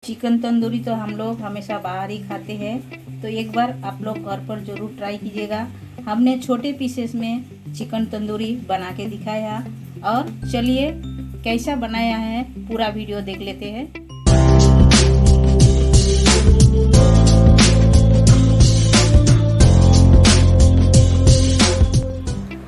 Chicken tandoori तो हम लोग हमेशा बाहर ही खाते हैं, तो एक बार आप लोग घर पर ज़रूर ट्राई कीजिएगा। हमने छोटे पीसेस में चिकन तंदूरी बना के दिखाया और चलिए कैसा बनाया है पूरा वीडियो देख लेते हैं।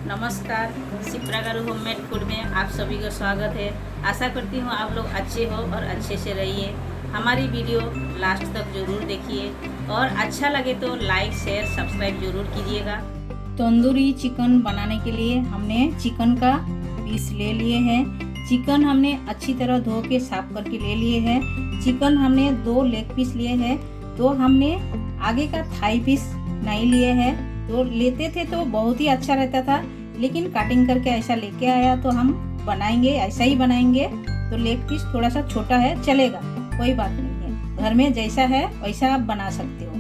नमस्कार, शिप्रा गारू होममेड फूड में आप सभी का स्वागत है। आशा करती हूँ आप लोग अच्छे हो और अच्छे से रहिए। हमारी वीडियो लास्ट तक जरूर देखिए और अच्छा लगे तो लाइक शेयर सब्सक्राइब जरूर कीजिएगा। तंदूरी चिकन बनाने के लिए हमने चिकन का पीस ले लिए हैं। चिकन हमने अच्छी तरह धो के साफ करके ले लिए हैं। चिकन हमने 2 लेग पीस लिए हैं, तो हमने आगे का थाई पीस नहीं लिए हैं। तो लेते थे तो बहुत ही अच्छा रहता था, लेकिन कटिंग करके ऐसा लेके आया तो हम बनाएंगे ऐसा ही बनाएंगे। तो लेग पीस थोड़ा सा छोटा है, चलेगा, कोई बात नहीं है। घर में जैसा है वैसा आप बना सकते हो।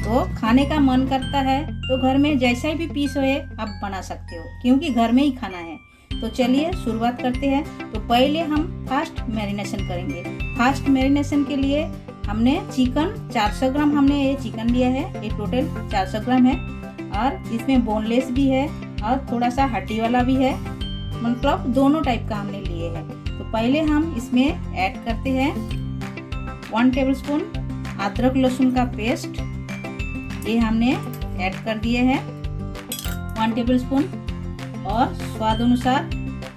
तो खाने का मन करता है तो घर में जैसा भी पीस हो आप बना सकते हो, क्योंकि घर में ही खाना है। तो चलिए शुरुआत करते हैं। तो पहले हम फास्ट मैरिनेशन करेंगे। फास्ट मैरिनेशन के लिए हमने चिकन 400 ग्राम हमने ये चिकन लिया है। ये टोटल 400 ग्राम है और इसमें बोनलेस भी है और थोड़ा सा हड्डी वाला भी है, मतलब दोनों टाइप का हमने लिए हैं। तो पहले हम इसमें ऐड करते हैं 1 टेबलस्पून अदरक लहसुन का पेस्ट, ये हमने ऐड कर दिए हैं 1 टेबलस्पून, और स्वाद अनुसार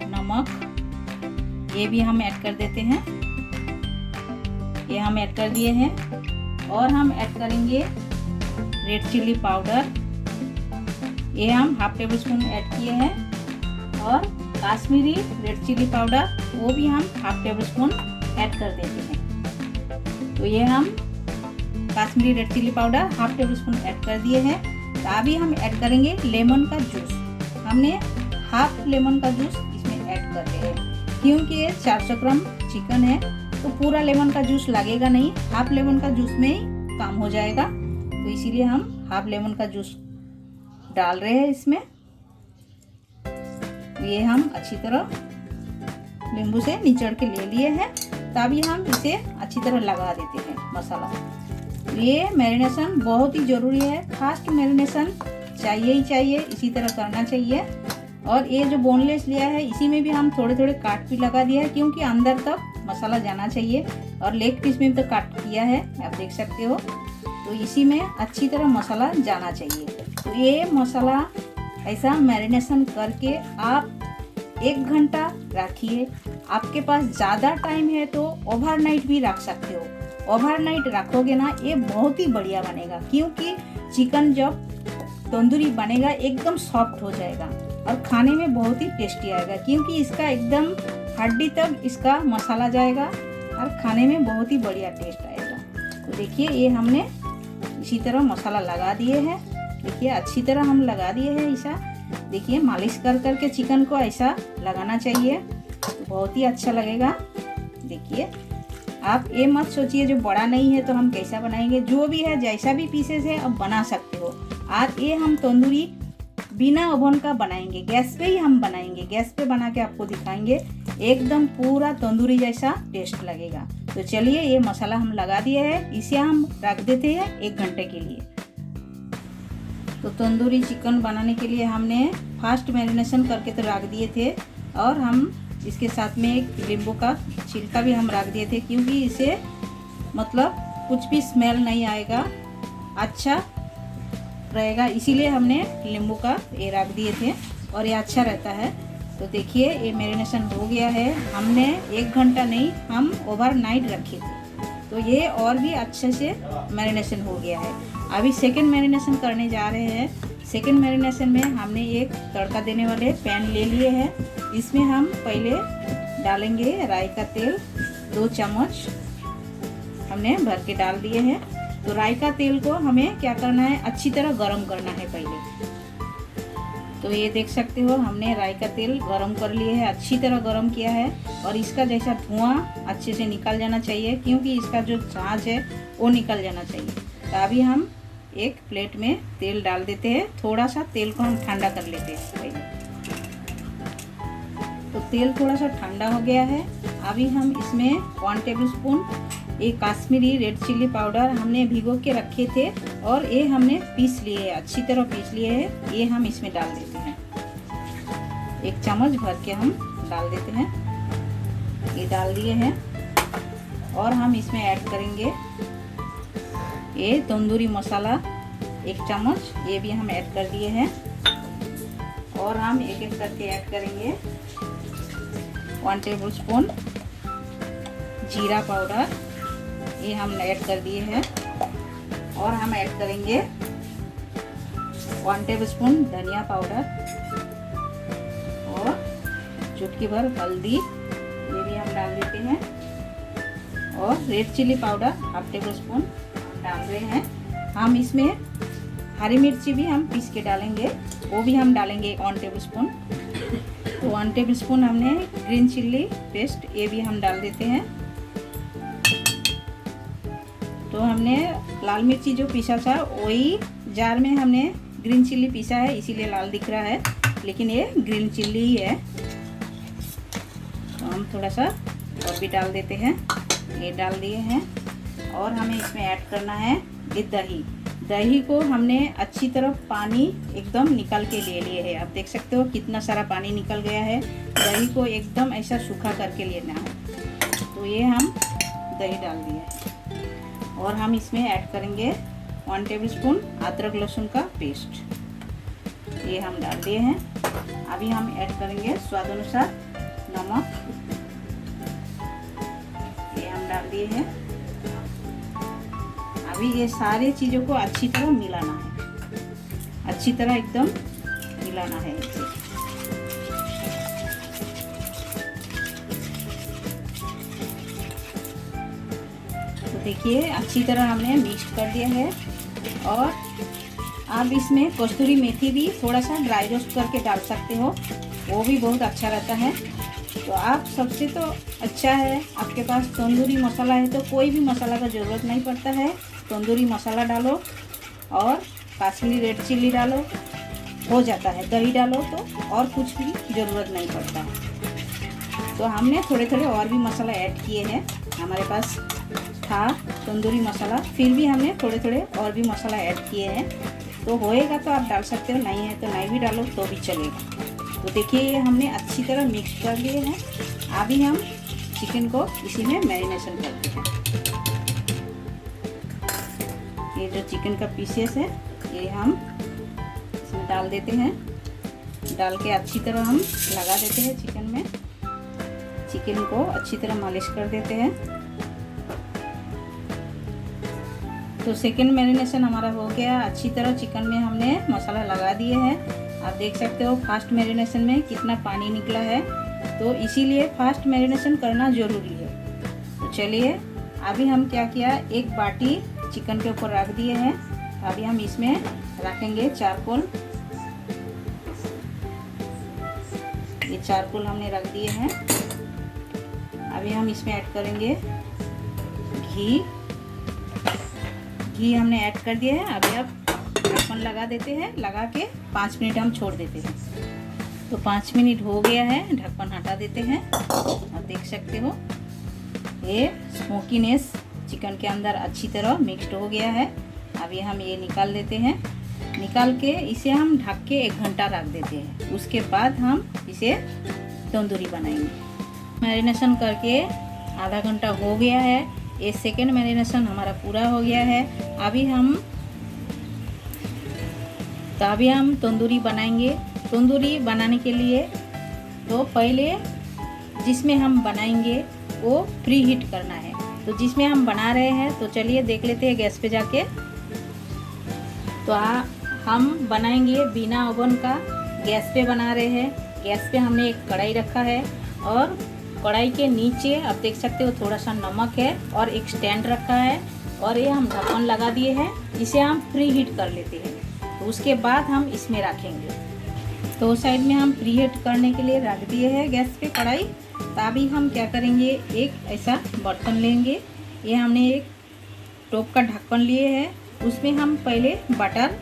नमक ये भी हम ऐड कर देते हैं, ये हम ऐड कर दिए हैं। और हम ऐड करेंगे रेड चिल्ली पाउडर, ये हम 1/2 टेबलस्पून ऐड किए हैं, और काश्मीरी रेड चिल्ली पाउडर वो भी हम 1/2 टेबलस्पून ऐड कर देते हैं। तो ये हम Kashmiri red chilli powder 1/2 tablespoon add कर दिए हैं। तो अभी हम ऐड करेंगे लेमन का जूस। हमने 1/2 लेमन का जूस इसमें ऐड कर रहे हैं, क्योंकि ये 400 ग्राम चिकन है तो पूरा लेमन का जूस लगेगा नहीं, 1/2 लेमन का जूस में ही काम हो जाएगा। तो इसीलिए हम 1/2 लेमन का जूस डाल रहे हैं इसमें। ये हम अच्छी तरह नींबू से निचोड़ के ले लिए हैं। तभी हम इसे अच्छी तरह लगा देते हैं मसाला। ये मैरिनेशन बहुत ही ज़रूरी है, फास्ट मैरिनेशन चाहिए ही चाहिए, इसी तरह करना चाहिए। और ये जो बोनलेस लिया है इसी में भी हम थोड़े थोड़े काट भी लगा दिया है, क्योंकि अंदर तक मसाला जाना चाहिए। और लेग पीस में भी तो काट किया है, आप देख सकते हो। तो इसी में अच्छी तरह मसाला जाना चाहिए। तो ये मसाला ऐसा मैरिनेशन करके आप 1 घंटा रखिए। आपके पास ज़्यादा टाइम है तो ओवरनाइट भी रख सकते हो। ओवरनाइट रखोगे ना ये बहुत ही बढ़िया बनेगा, क्योंकि चिकन जब तंदूरी बनेगा एकदम सॉफ्ट हो जाएगा और खाने में बहुत ही टेस्टी आएगा, क्योंकि इसका एकदम हड्डी तक इसका मसाला जाएगा और खाने में बहुत ही बढ़िया टेस्ट आएगा। तो देखिए ये हमने इसी तरह मसाला लगा दिए हैं। देखिए अच्छी तरह हम लगा दिए हैं ऐसा। देखिए मालिश कर करके चिकन को ऐसा लगाना चाहिए, तो बहुत ही अच्छा लगेगा। देखिए आप ये मत सोचिए जो बड़ा नहीं है तो हम कैसा बनाएंगे, जो भी है जैसा भी पीसेस है अब बना सकते हो। आज ये हम तंदूरी बिना ओवन का बनाएंगे, गैस पे ही हम बनाएंगे। गैस पे बना के आपको दिखाएंगे, एकदम पूरा तंदूरी जैसा टेस्ट लगेगा। तो चलिए ये मसाला हम लगा दिए हैं, इसे हम रख देते हैं 1 घंटे के लिए। तो तंदूरी चिकन बनाने के लिए हमने फास्ट मैरिनेशन करके तो रख दिए थे, और हम इसके साथ में एक नींबू का छिलका भी हम रख दिए थे, क्योंकि इसे मतलब कुछ भी स्मेल नहीं आएगा, अच्छा रहेगा, इसीलिए हमने नींबू का ये रख दिए थे और ये अच्छा रहता है। तो देखिए ये मैरिनेशन हो गया है। हमने 1 घंटा नहीं, हम ओवरनाइट रखे थे, तो ये और भी अच्छे से मैरिनेशन हो गया है। अभी सेकंड मैरिनेशन करने जा रहे हैं। सेकंड मैरिनेशन में हमने एक तड़का देने वाले पैन ले लिए हैं। इसमें हम पहले डालेंगे राई का तेल, 2 चम्मच हमने भर के डाल दिए हैं। तो राई का तेल को हमें क्या करना है, अच्छी तरह गरम करना है पहले। तो ये देख सकते हो हमने राई का तेल गरम कर लिए है, अच्छी तरह गरम किया है, और इसका जैसा धुआं अच्छे से निकल जाना चाहिए, क्योंकि इसका जो छाछ है वो निकल जाना चाहिए। तो अभी हम एक प्लेट में तेल डाल देते हैं। थोड़ा सा तेल को हम ठंडा कर लेते हैं पहले। तो तेल थोड़ा सा ठंडा हो गया है। अभी हम इसमें 1 टेबलस्पून ये काश्मीरी रेड चिल्ली पाउडर हमने भिगो के रखे थे और ये हमने पीस लिए है, अच्छी तरह पीस लिए है। ये हम इसमें डाल देते हैं, 1 चम्मच भर के हम डाल देते हैं। ये डाल दिए हैं और हम इसमें ऐड करेंगे ये तंदूरी मसाला 1 चम्मच, ये भी हम ऐड कर दिए हैं। और हम एक एक करके ऐड करेंगे 1 टेबलस्पून जीरा पाउडर, ये हम ऐड कर दिए हैं। और हम ऐड करेंगे 1 टेबलस्पून धनिया पाउडर और चुटकी भर हल्दी, ये भी हम डाल देते हैं। और रेड चिल्ली पाउडर 1/2 टेबलस्पून डाल रहे हैं। हम इसमें हरी मिर्ची भी हम पीस के डालेंगे, वो भी हम डालेंगे 1 टेबलस्पून। तो 1 टेबलस्पून हमने ग्रीन चिल्ली पेस्ट, ये भी हम डाल देते हैं। तो हमने लाल मिर्ची जो पीसा था वही जार में हमने ग्रीन चिल्ली पीसा है, इसीलिए लाल दिख रहा है, लेकिन ये ग्रीन चिल्ली ही है। तो हम थोड़ा सा और भी डाल देते हैं, ये डाल दिए हैं। और हमें इसमें ऐड करना है ये दही। दही को हमने अच्छी तरह पानी एकदम निकाल के ले लिए है। आप देख सकते हो कितना सारा पानी निकल गया है। दही को एकदम ऐसा सूखा करके लेना है। तो ये हम दही डाल दिए हैं। और हम इसमें ऐड करेंगे 1 टेबलस्पून अदरक लहसुन का पेस्ट, ये हम डाल दिए हैं। अभी हम ऐड करेंगे स्वाद अनुसार नमक, ये हम डाल दिए हैं। अभी ये सारे चीज़ों को अच्छी तरह मिलाना है, अच्छी तरह एकदम मिलाना है इसे। तो देखिए अच्छी तरह हमने मिक्स कर दिया है। और आप इसमें कस्तूरी मेथी भी थोड़ा सा ड्राई रोस्ट करके डाल सकते हो, वो भी बहुत अच्छा रहता है। तो आप सबसे तो अच्छा है आपके पास तंदूरी मसाला है तो कोई भी मसाला का ज़रूरत नहीं पड़ता है। तंदूरी मसाला डालो और काश्मीरी रेड चिल्ली डालो, हो जाता है। दही डालो तो और कुछ भी ज़रूरत नहीं पड़ता है। तो हमने थोड़े थोड़े और भी मसाला ऐड किए हैं, हमारे पास था तंदूरी मसाला, फिर भी हमने थोड़े थोड़े और भी मसाला ऐड किए हैं। तो होएगा तो आप डाल सकते हो, नहीं है तो नहीं भी डालो तो भी चलेगा। तो देखिए ये हमने अच्छी तरह मिक्स कर लिए हैं। अभी हम चिकन को इसी में मैरिनेशन करते हैं। ये जो चिकन का पीसेस है ये हम इसमें डाल देते हैं। डाल के अच्छी तरह हम लगा देते हैं चिकन में। चिकन को अच्छी तरह मालिश कर देते हैं। तो सेकंड मैरिनेशन हमारा हो गया। अच्छी तरह चिकन में हमने मसाला लगा दिए हैं। आप देख सकते हो फास्ट मैरिनेशन में कितना पानी निकला है, तो इसीलिए फास्ट मैरिनेशन करना ज़रूरी है। तो चलिए अभी हम क्या किया, एक बाटी चिकन के ऊपर रख दिए हैं। अभी हम इसमें रखेंगे चारकोल। ये चारकोल हमने रख दिए हैं। अभी हम इसमें ऐड करेंगे घी। घी हमने ऐड कर दिया है। अभी आप ढक्कन लगा देते हैं, लगा के 5 मिनट हम छोड़ देते हैं। तो 5 मिनट हो गया है, ढक्कन हटा देते हैं। आप देख सकते हो ये स्मोकीनेस चिकन के अंदर अच्छी तरह मिक्स्ड हो गया है। अभी हम ये निकाल देते हैं। निकाल के इसे हम ढक के 1 घंटा रख देते हैं। उसके बाद हम इसे तंदूरी बनाएंगे। मैरिनेशन करके आधा घंटा हो गया है। ये सेकेंड मैरिनेशन हमारा पूरा हो गया है। अभी हम तंदूरी बनाएंगे। तंदूरी बनाने के लिए तो पहले जिसमें हम बनाएंगे वो प्री हीट करना है। तो जिसमें हम बना रहे हैं तो चलिए देख लेते हैं गैस पे जाके। तो हम बनाएंगे बिना ओवन का, गैस पे बना रहे हैं। गैस पे हमने एक कढ़ाई रखा है और कढ़ाई के नीचे आप देख सकते हो थोड़ा सा नमक है और एक स्टैंड रखा है और ये हम ढक्कन लगा दिए हैं। इसे हम प्री हीट कर लेते हैं। तो उसके बाद हम इसमें रखेंगे। तो साइड में हम प्री हीट करने के लिए रख दिए हैं गैस पे कढ़ाई। तो अभी हम क्या करेंगे, एक ऐसा बर्तन लेंगे। ये हमने एक टोप का ढक्कन लिए है, उसमें हम पहले बटर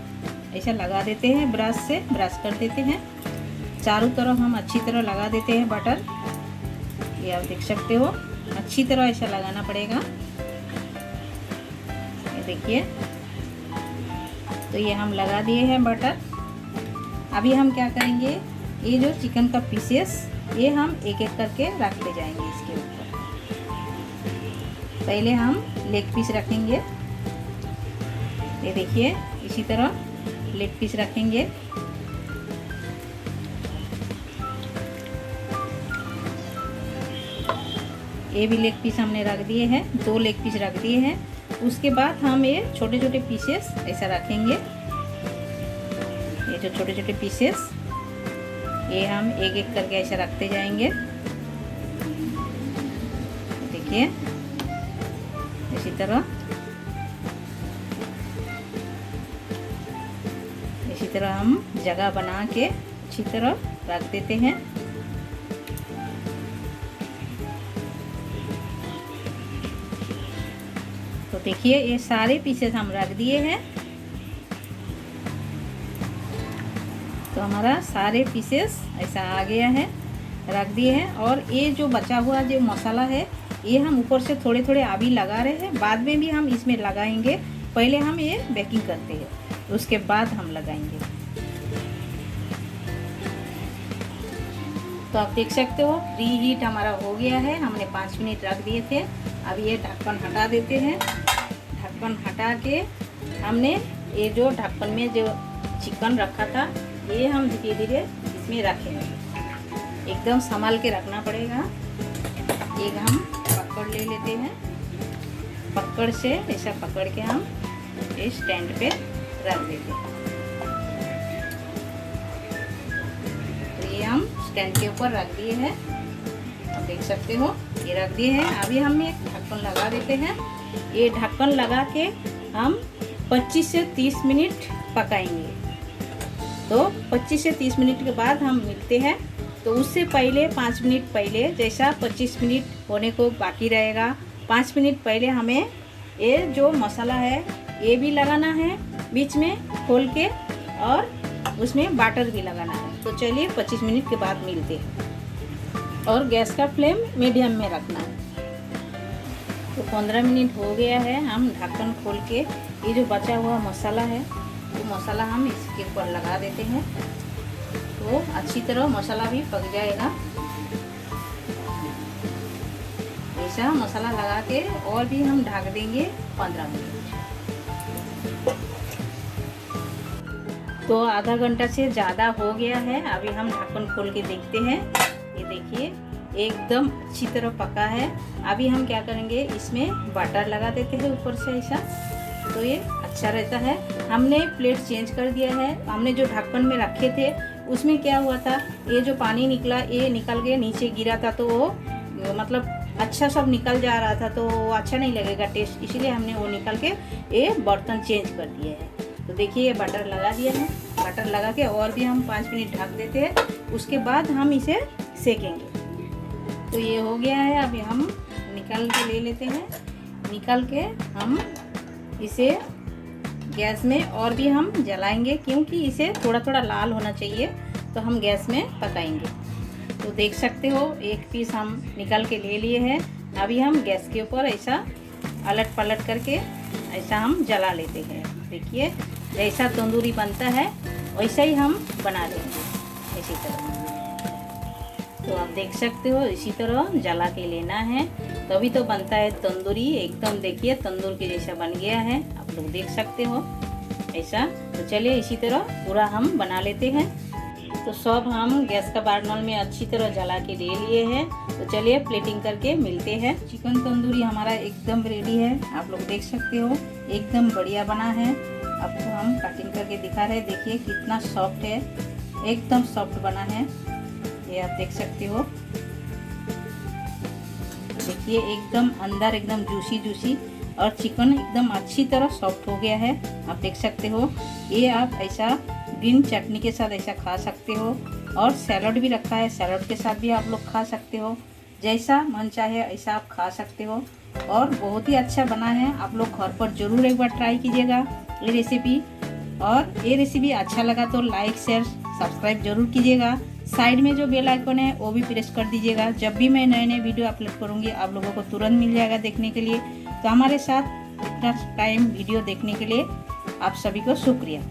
ऐसा लगा देते हैं, ब्रश से ब्रश कर देते हैं। चारों तरफ हम अच्छी तरह लगा देते हैं बटर। ये आप देख सकते हो अच्छी तरह ऐसा लगाना पड़ेगा। देखिए, तो ये हम लगा दिए हैं बटर। अभी हम क्या करेंगे, ये जो चिकन का पीसेस ये हम एक एक करके रखते जाएंगे इसके ऊपर। पहले हम लेग पीस रखेंगे, ये देखिए इसी तरह लेग पीस रखेंगे। ये भी लेग पीस हमने रख दिए हैं, 2 लेग पीस रख दिए हैं। उसके बाद हम ये छोटे छोटे पीसेस ऐसा रखेंगे। ये जो छोटे छोटे पीसेस ये हम एक एक करके ऐसा रखते जाएंगे। देखिए इसी तरह हम जगह बना के अच्छी तरह रख देते हैं। तो देखिए ये सारे पीसेस हम रख दिए हैं। तो हमारा सारे पीसेस ऐसा आ गया है, रख दिए हैं। और ये जो बचा हुआ जो मसाला है ये हम ऊपर से थोड़े थोड़े अभी लगा रहे हैं, बाद में भी हम इसमें लगाएंगे। पहले हम ये बेकिंग करते हैं, उसके बाद हम लगाएंगे। तो आप देख सकते हो प्री हीट हमारा हो गया है, हमने 5 मिनट रख दिए थे। अब ये ढक्कन हटा देते हैं। ढक्कन हटा के हमने ये जो ढक्कन में जो चिकन रखा था ये हम धीरे धीरे इसमें रखेंगे। एकदम संभाल के रखना पड़ेगा। एक हम पकड़ ले लेते हैं, पकड़ से ऐसा पकड़ के हम इस स्टैंड पे रख देते हैं। तो ये हम स्टैंड के ऊपर रख दिए हैं, आप देख सकते हो ये रख दिए हैं। अभी हम एक ढक्कन लगा देते हैं। ये ढक्कन लगा के हम 25 से 30 मिनट पकाएंगे। तो 25 से 30 मिनट के बाद हम मिलते हैं। तो उससे पहले 5 मिनट पहले, जैसा 25 मिनट होने को बाकी रहेगा, 5 मिनट पहले हमें ये जो मसाला है ये भी लगाना है बीच में खोल के, और उसमें बटर भी लगाना है। तो चलिए 25 मिनट के बाद मिलते हैं। और गैस का फ्लेम मीडियम में रखना है। तो 15 मिनट हो गया है, हम ढक्कन खोल के ये जो बचा हुआ मसाला है वो मसाला हम इसके ऊपर लगा देते हैं। तो अच्छी तरह मसाला भी पक जाएगा। ऐसा मसाला लगा के और भी हम ढक देंगे 15 मिनट। तो आधा घंटा से ज़्यादा हो गया है। अभी हम ढक्कन खोल के देखते हैं। ये देखिए एकदम अच्छी तरह पका है। अभी हम क्या करेंगे, इसमें बटर लगा देते हैं ऊपर से ऐसा, तो ये अच्छा रहता है। हमने प्लेट चेंज कर दिया है। हमने जो ढक्कन में रखे थे उसमें क्या हुआ था, ये जो पानी निकला ये निकल के नीचे गिरा था, तो वो मतलब अच्छा सब निकल जा रहा था, तो वो अच्छा नहीं लगेगा टेस्ट, इसलिए हमने वो निकल के ये बर्तन चेंज कर दिए हैं। तो देखिए ये बटर लगा दिया है। बटर लगा के और भी हम 5 मिनट ढक देते हैं, उसके बाद हम इसे सेकेंगे। तो ये हो गया है। अभी हम निकाल के ले लेते हैं। निकाल के हम इसे गैस में और भी हम जलाएंगे, क्योंकि इसे थोड़ा थोड़ा लाल होना चाहिए, तो हम गैस में पकाएंगे। तो देख सकते हो एक पीस हम निकाल के ले लिए हैं। अभी हम गैस के ऊपर ऐसा अलट पलट करके ऐसा हम जला लेते हैं। देखिए जैसा तंदूरी बनता है वैसा ही हम बना लेंगे इसी तरह। तो आप देख सकते हो इसी तरह जला के लेना है, तभी तो बनता है तंदूरी। एकदम देखिए तंदूर के जैसा बन गया है, आप लोग देख सकते हो ऐसा। तो चलिए इसी तरह पूरा हम बना लेते हैं। तो सब हम गैस का बर्नल में अच्छी तरह जला के ले लिए हैं। तो चलिए प्लेटिंग करके मिलते हैं। चिकन तंदूरी हमारा एकदम रेडी है, आप लोग देख सकते हो एकदम बढ़िया बना है। आपको हम कटिंग करके दिखा रहे हैं, देखिए कितना सॉफ्ट है, एकदम सॉफ्ट बना है, ये आप देख सकते हो। देखिए एकदम अंदर एकदम जूसी जूसी और चिकन एकदम अच्छी तरह सॉफ्ट हो गया है, आप देख सकते हो। ये आप ऐसा ग्रीन चटनी के साथ ऐसा खा सकते हो, और सैलड भी रखा है, सैलड के साथ भी आप लोग खा सकते हो, जैसा मन चाहे ऐसा आप खा सकते हो। और बहुत ही अच्छा बना है, आप लोग घर पर ज़रूर एक बार ट्राई कीजिएगा ये रेसिपी। और ये रेसिपी अच्छा लगा तो लाइक शेयर सब्सक्राइब जरूर कीजिएगा। साइड में जो बेल आइकन है वो भी प्रेस कर दीजिएगा, जब भी मैं नए नए वीडियो अपलोड करूँगी आप लोगों को तुरंत मिल जाएगा देखने के लिए। तो हमारे साथ इतना टाइम वीडियो देखने के लिए आप सभी को शुक्रिया।